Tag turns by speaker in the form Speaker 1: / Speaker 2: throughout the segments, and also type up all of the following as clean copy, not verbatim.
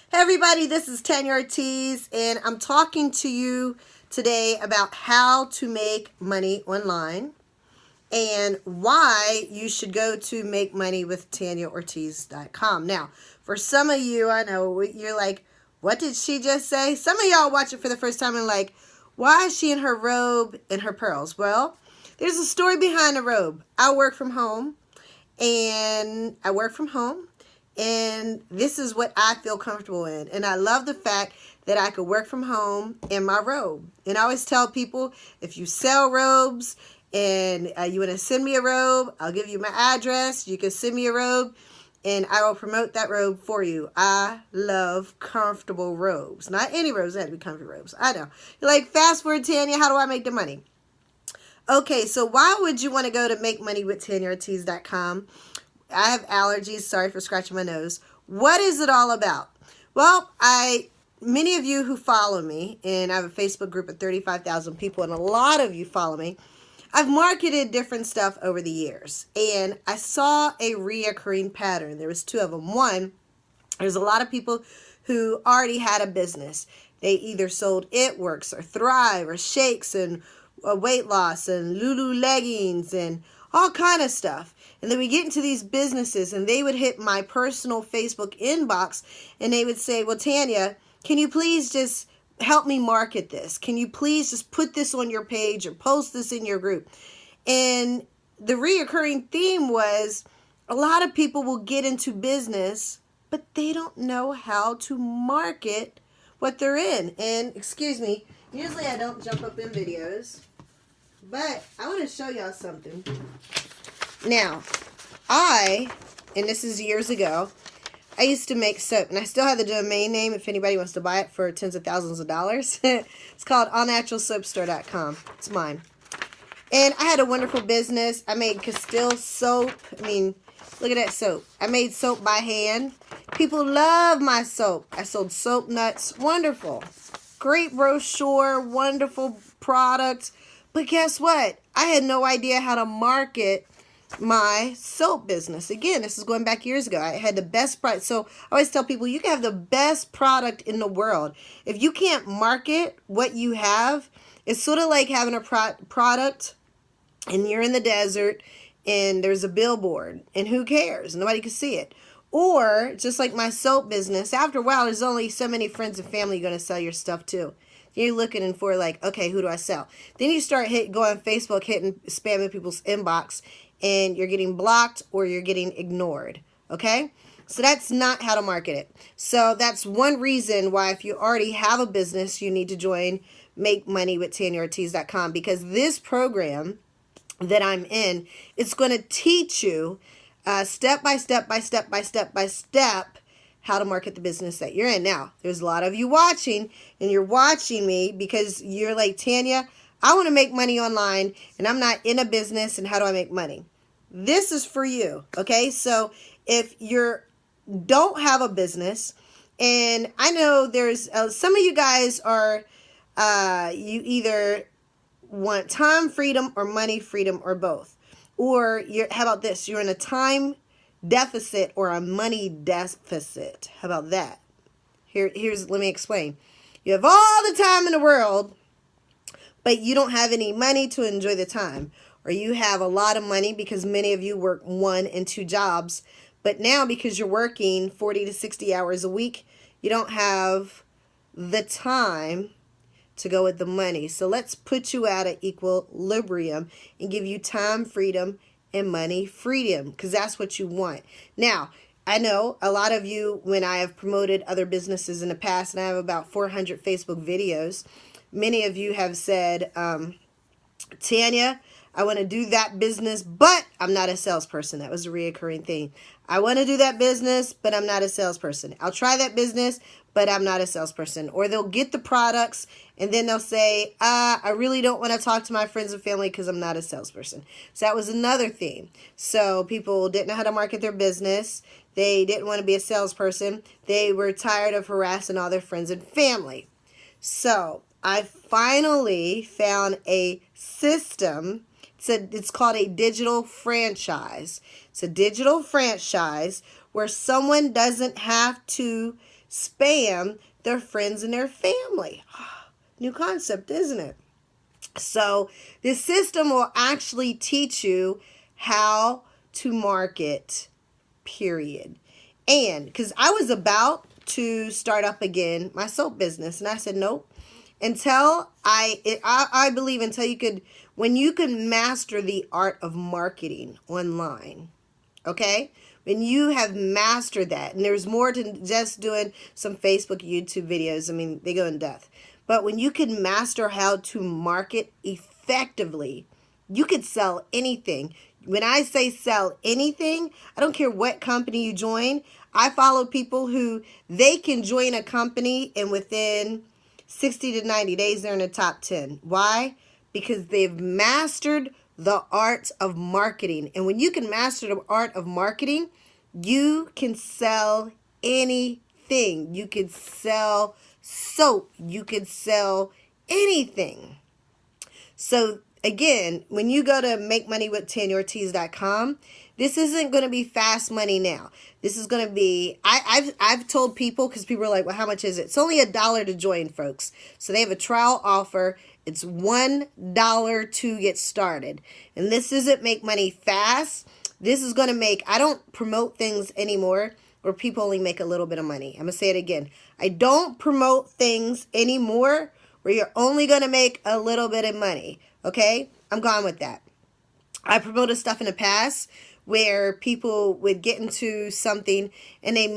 Speaker 1: Hey everybody, this is Tanya Ortiz, and I'm talking to you today about how to make money online and why you should go to MakeMoneyWithTanyaOrtiz.com. Now, for some of you, I know you're like, what did she just say? Some of y'all watch it for the first time and like, why is she in her robe and her pearls? Well, there's a story behind the robe. I work from home, and this is what I feel comfortable in. And I love the fact that I could work from home in my robe. And I always tell people, if you sell robes and you want to send me a robe, I'll give you my address. You can send me a robe and I will promote that robe for you. I love comfortable robes. Not any robes, they have to be comfy robes. I know. You're like, fast forward, Tanya, how do I make the money? Okay, so why would you want to go to MakeMoneyWithTanyaOrtiz.com? I have allergies. Sorry for scratching my nose. What is it all about? Well, many of you who follow me, and I have a Facebook group of 35,000 people, and a lot of you follow me, I've marketed different stuff over the years, and I saw a reoccurring pattern. There was two of them. One, there's a lot of people who already had a business. They either sold It Works or Thrive or Shakes and weight loss and Lulu leggings and all kind of stuff. And then we get into these businesses and they would hit my personal Facebook inbox and they would say, well, Tanya, can you please just help me market this? Can you please just put this on your page or post this in your group? And the reoccurring theme was a lot of people will get into business, but they don't know how to market what they're in. And excuse me, usually I don't jump up in videos, but I want to show y'all something. Now, and this is years ago, I used to make soap, and I still have the domain name if anybody wants to buy it for tens of thousands of dollars. It's called allnaturalsoapstore.com. It's mine. And I had a wonderful business. I made Castile soap. I mean, look at that soap. I made soap by hand. People love my soap. I sold soap nuts. Wonderful. Great brochure. Wonderful product. But guess what? I had no idea how to market my soap business. Again, this is going back years ago. I had the best price. So I always tell people, you can have the best product in the world. If you can't market what you have, it's sort of like having a product and you're in the desert and there's a billboard and who cares? Nobody can see it. Or just like my soap business, after a while, there's only so many friends and family you're going to sell your stuff to. You're looking for like, okay, who do I sell? Then you start going on Facebook, spamming people's inbox, and you're getting blocked or you're getting ignored. Okay? So that's not how to market it. So that's one reason why if you already have a business, you need to join MakeMoneyWithTanyaOrtiz.com, because this program that I'm in, it's going to teach you step by step how to market the business that you're in. Now, there's a lot of you watching, and you're watching me because you're like, Tanya, I want to make money online, and I'm not in a business, and how do I make money? This is for you, okay? So if you don't have a business, and I know there's some of you guys are, you either want time freedom or money freedom or both. Or how about this? You're in a time deficit or a money deficit. How about that? Let me explain. You have all the time in the world, but you don't have any money to enjoy the time. Or you have a lot of money because many of you work 1 and 2 jobs. But now because you're working 40 to 60 hours a week, you don't have the time to go with the money. So let's put you at an equilibrium and give you time freedom and money freedom, because that's what you want. Now, I know a lot of you, when I have promoted other businesses in the past, and I have about 400 Facebook videos, many of you have said, Tanya, I want to do that business, but I'm not a salesperson. That was a reoccurring thing. I want to do that business, but I'm not a salesperson. I'll try that business, but I'm not a salesperson. Or they'll get the products and then they'll say, I really don't want to talk to my friends and family because I'm not a salesperson. So that was another theme. So people didn't know how to market their business. They didn't want to be a salesperson. They were tired of harassing all their friends and family. So I finally found a system. It's called a digital franchise. It's a digital franchise where someone doesn't have to spam their friends and their family. New concept, isn't it? So this system will actually teach you how to market, period. And because I was about to start up again my soap business, and I said nope. Until I believe until you could, when you can master the art of marketing online, okay? When you have mastered that, and there's more to just doing some Facebook, YouTube videos. I mean, they go in depth. But when you can master how to market effectively, you could sell anything. When I say sell anything, I don't care what company you join. I follow people who they can join a company and within 60 to 90 days, they're in the top 10. Why? Because they've mastered the art of marketing. And when you can master the art of marketing, you can sell anything. You can sell soap. You can sell anything. So again, when you go to makemoneywithtanyarortiz.com, this isn't going to be fast money now. This is going to be, I've told people, because people are like, well, how much is it? It's only $1 to join, folks. So they have a trial offer. It's $1 to get started. And this isn't make money fast. This is going to make, I don't promote things anymore where people only make a little bit of money. I'm going to say it again. I don't promote things anymore where you're only going to make a little bit of money. Okay? I'm gone with that. I promoted stuff in the past where people would get into something and they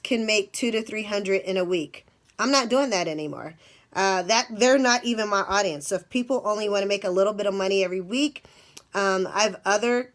Speaker 1: can make $200 to $300 in a week. I'm not doing that anymore. That they're not even my audience. So if people only want to make a little bit of money every week, I have other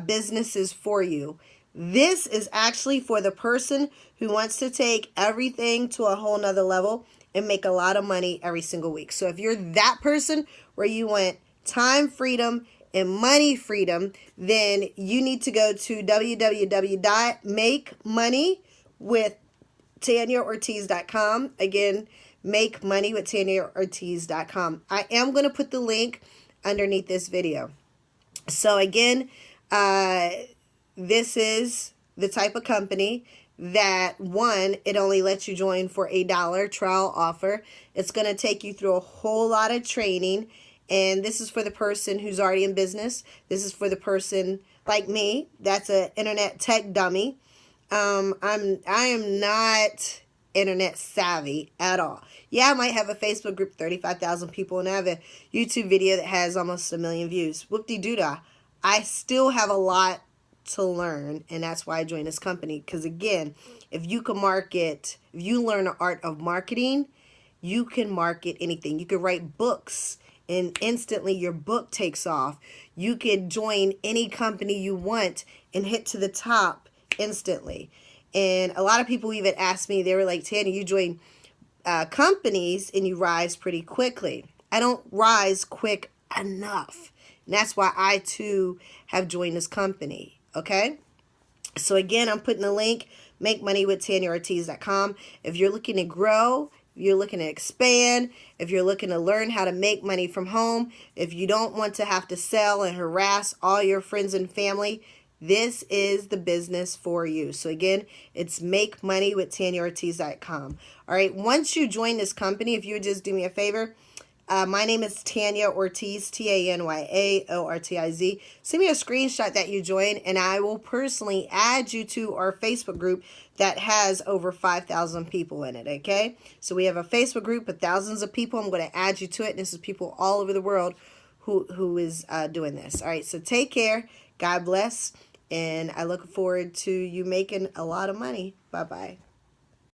Speaker 1: businesses for you. This is actually for the person who wants to take everything to a whole nother level and make a lot of money every single week. So if you're that person where you want time freedom and money freedom, then you need to go to www.makemoneywithtanyarortiz.com. Again, makemoneywithtanyarortiz.com. I am going to put the link underneath this video. So again, this is the type of company that, one, it only lets you join for $1 trial offer. It's going to take you through a whole lot of training. And this is for the person who's already in business. This is for the person like me that's an internet tech dummy. I am not internet savvy at all. Yeah, I might have a Facebook group, 35,000 people, and I have a YouTube video that has almost 1 million views. Whoop-de-doo-dah. I still have a lot to learn, and that's why I joined this company. Because again, if you can market, if you learn the art of marketing, you can market anything. You can write books and instantly your book takes off. You could join any company you want and hit to the top instantly. And a lot of people even asked me, they were like, Tanya, you join companies and you rise pretty quickly. I don't rise quick enough. And that's why I too have joined this company. Okay? So again, I'm putting the link, makemoneywithtanyarortiz.com. If you're looking to grow, if you're looking to expand, if you're looking to learn how to make money from home, if you don't want to have to sell and harass all your friends and family, this is the business for you. So again, it's makemoneywithtanyarortiz.com. All right, once you join this company, if you would just do me a favor, my name is Tanya Ortiz, Tanyaortiz. Send me a screenshot that you join, and I will personally add you to our Facebook group that has over 5,000 people in it, okay? So we have a Facebook group with thousands of people. I'm going to add you to it, and this is people all over the world who is doing this. All right, so take care. God bless, and I look forward to you making a lot of money. Bye-bye.